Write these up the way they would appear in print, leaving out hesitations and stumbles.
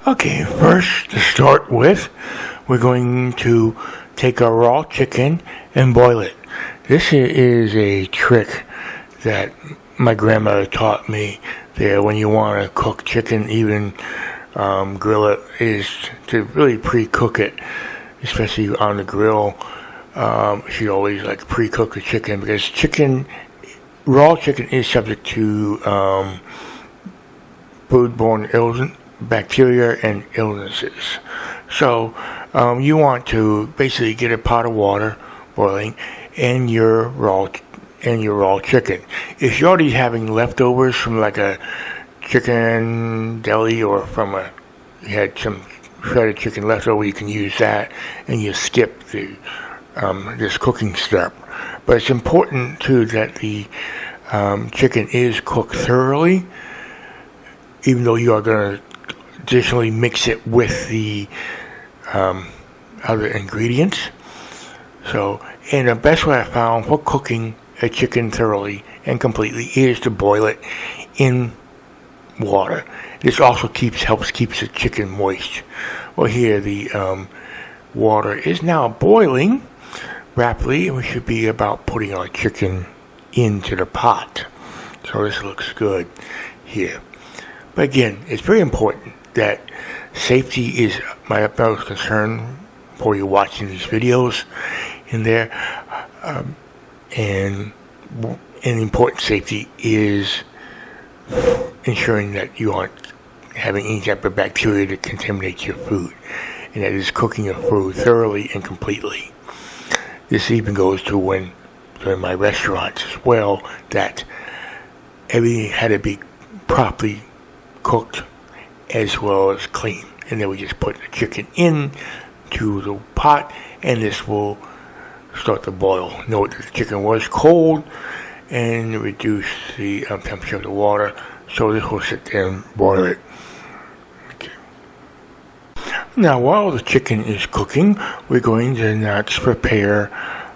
Okay, first to start with, we're going to take our raw chicken and boil it. This is a trick that my grandmother taught me there when you want to cook chicken, even grill it, is to really pre-cook it, especially on the grill. She always like pre-cook the chicken because raw chicken is subject to foodborne bacteria and illnesses. So you want to basically get a pot of water boiling and your raw chicken. If you're already having leftovers from like a chicken deli or you had some shredded chicken left over, you can use that and you skip this cooking step. But it's important too that the chicken is cooked thoroughly, even though you are going to additionally mix it with the other ingredients. So, and the best way I found for cooking a chicken thoroughly and completely is to boil it in water. This also helps keep the chicken moist. Well, here the water is now boiling rapidly, and we should be about putting our chicken into the pot. So this looks good here. But again, it's very important that safety is my utmost concern for you watching these videos in there. And important safety is ensuring that you aren't having any type of bacteria that contaminates your food, and that is cooking your food thoroughly and completely. This even goes to when in my restaurants as well, that everything had to be properly cooked as well as clean. And then we just put the chicken into the pot, and this will start to boil. Note that the chicken was cold and reduce the temperature of the water, so this will sit there and boil it. Okay. Now, while the chicken is cooking, we're going to next prepare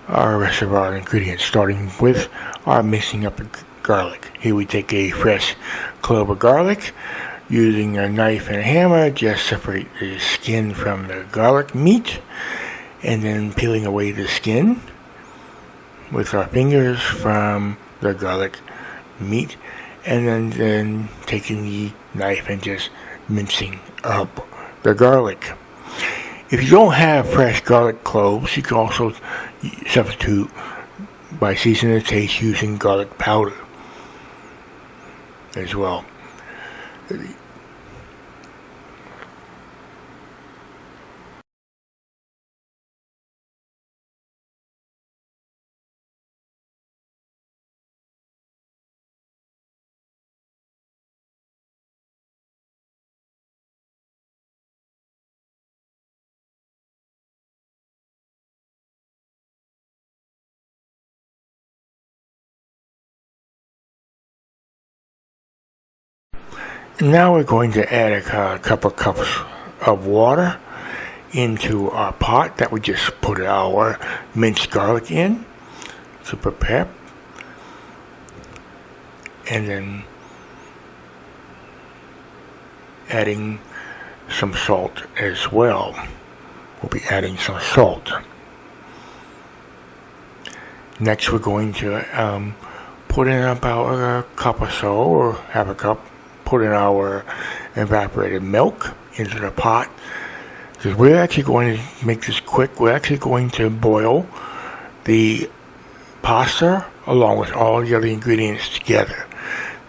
our rest of our ingredients, starting with our mixing up the garlic. Here we take a fresh clove of garlic. Using a knife and a hammer, just separate the skin from the garlic meat, and then peeling away the skin with our fingers from the garlic meat, and then taking the knife and just mincing up the garlic. If you don't have fresh garlic cloves, you can also substitute by seasoning the taste using garlic powder as well. Now we're going to add a couple cups of water into our pot that we just put our minced garlic in to prepare, and then adding some salt as well. We'll be adding some salt. Next we're going to put in about a cup or so, or half a cup. Put in our evaporated milk into the pot, because we're actually going to make this quick. We're actually going to boil the pasta along with all the other ingredients together.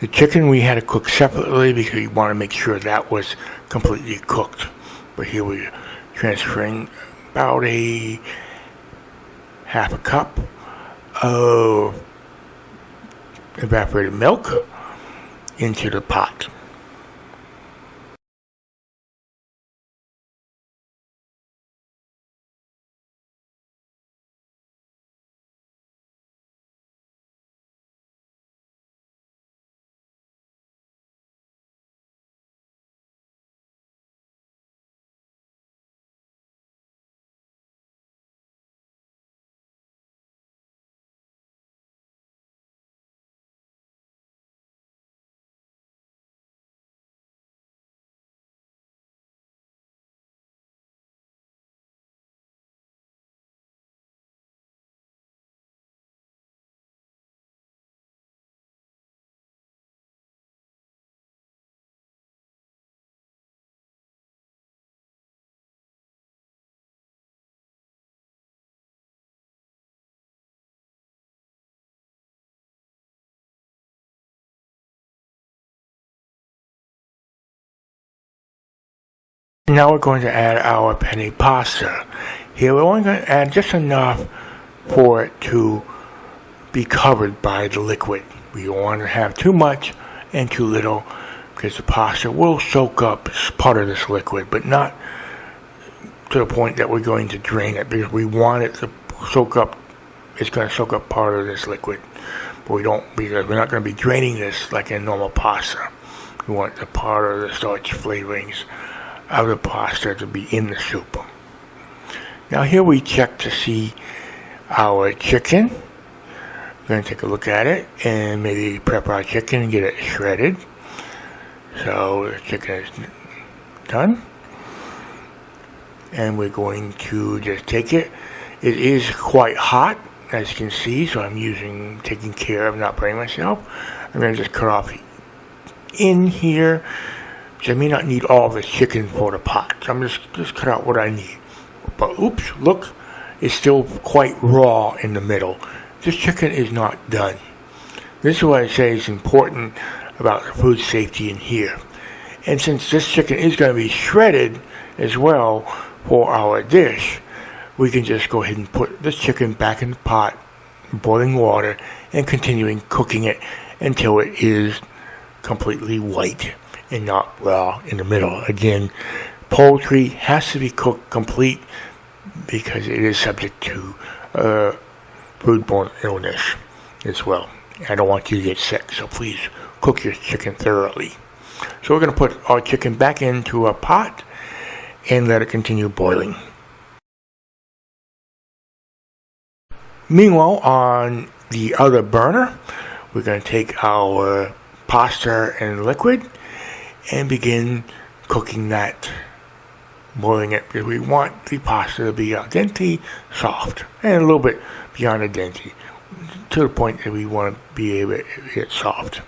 The chicken we had to cook separately because we want to make sure that was completely cooked. But here we're transferring about a half a cup of evaporated milk into the pot. Now we're going to add our penne pasta. Here we're only going to add just enough for it to be covered by the liquid. We don't want to have too much and too little, because the pasta will soak up part of this liquid, but not to the point that we're going to drain it, because we want it to soak up. It's going to soak up part of this liquid, but because we're not going to be draining this like in normal pasta. We want the part of the starch flavorings of the pasta to be in the soup. Now here we check to see our chicken. We're going to take a look at it and maybe prep our chicken and get it shredded. So the chicken is done. And we're going to just take it. It is quite hot, as you can see, so I'm taking care of not burning myself. I'm going to just cut off in here, because I may not need all the chicken for the pot. So I'm just cut out what I need. But oops, look, it's still quite raw in the middle. This chicken is not done. This is what I say is important about food safety in here. And since this chicken is going to be shredded as well for our dish, we can just go ahead and put this chicken back in the pot, boiling water, and continuing cooking it until it is completely white and not raw in the middle. Again, poultry has to be cooked complete because it is subject to foodborne illness as well. I don't want you to get sick, so please cook your chicken thoroughly. So we're going to put our chicken back into a pot and let it continue boiling. Meanwhile, on the other burner, we're going to take our pasta and liquid and begin cooking that, boiling it, because we want the pasta to be al dente, soft, and a little bit beyond al dente, to the point that we want to be able to get soft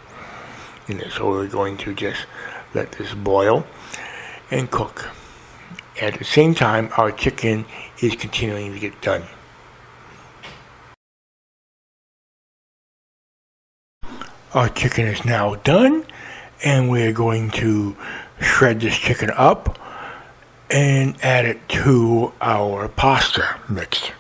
in it. So we're going to just let this boil and cook. At the same time, our chicken is continuing to get done. Our chicken is now done, and we're going to shred this chicken up and add it to our pasta mix.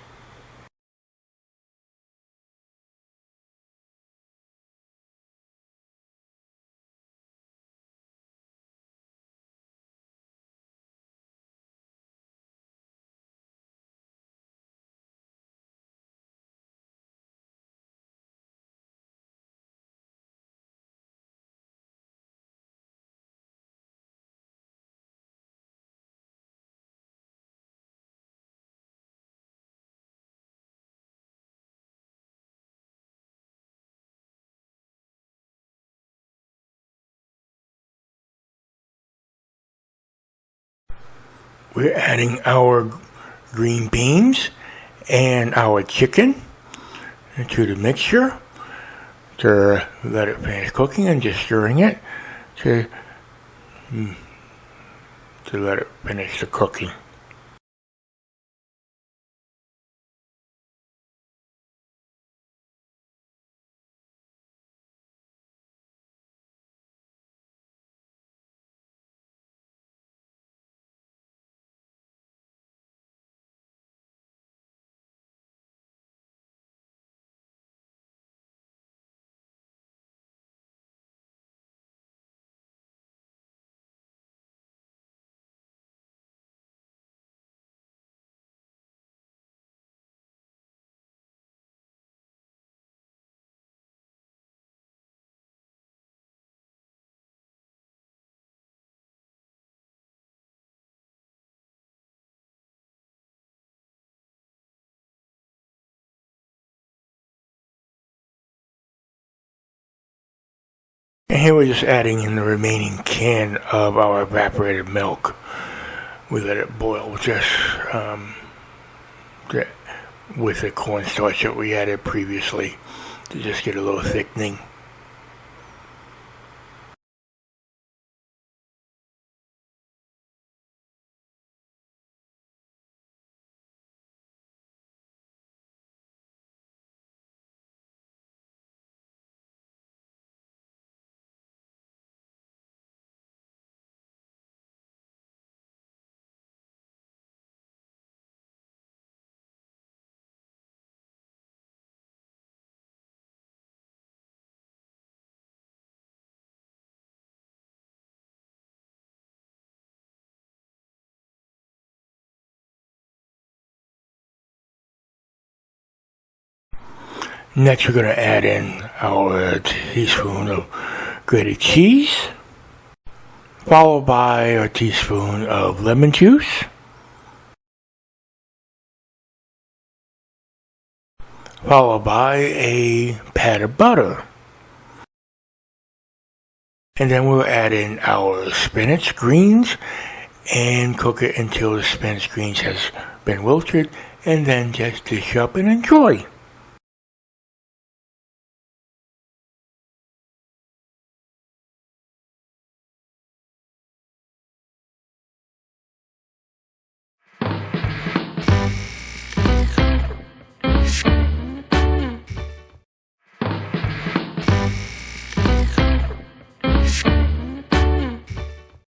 We're adding our green beans and our chicken to the mixture to let it finish cooking, and just stirring it to let it finish the cooking. And here we're just adding in the remaining can of our evaporated milk. We let it boil just with the cornstarch that we added previously to just get a little thickening. Next, we're going to add in our teaspoon of grated cheese, followed by a teaspoon of lemon juice, followed by a pat of butter. And then we'll add in our spinach greens and cook it until the spinach greens has been wilted, and then just dish up and enjoy.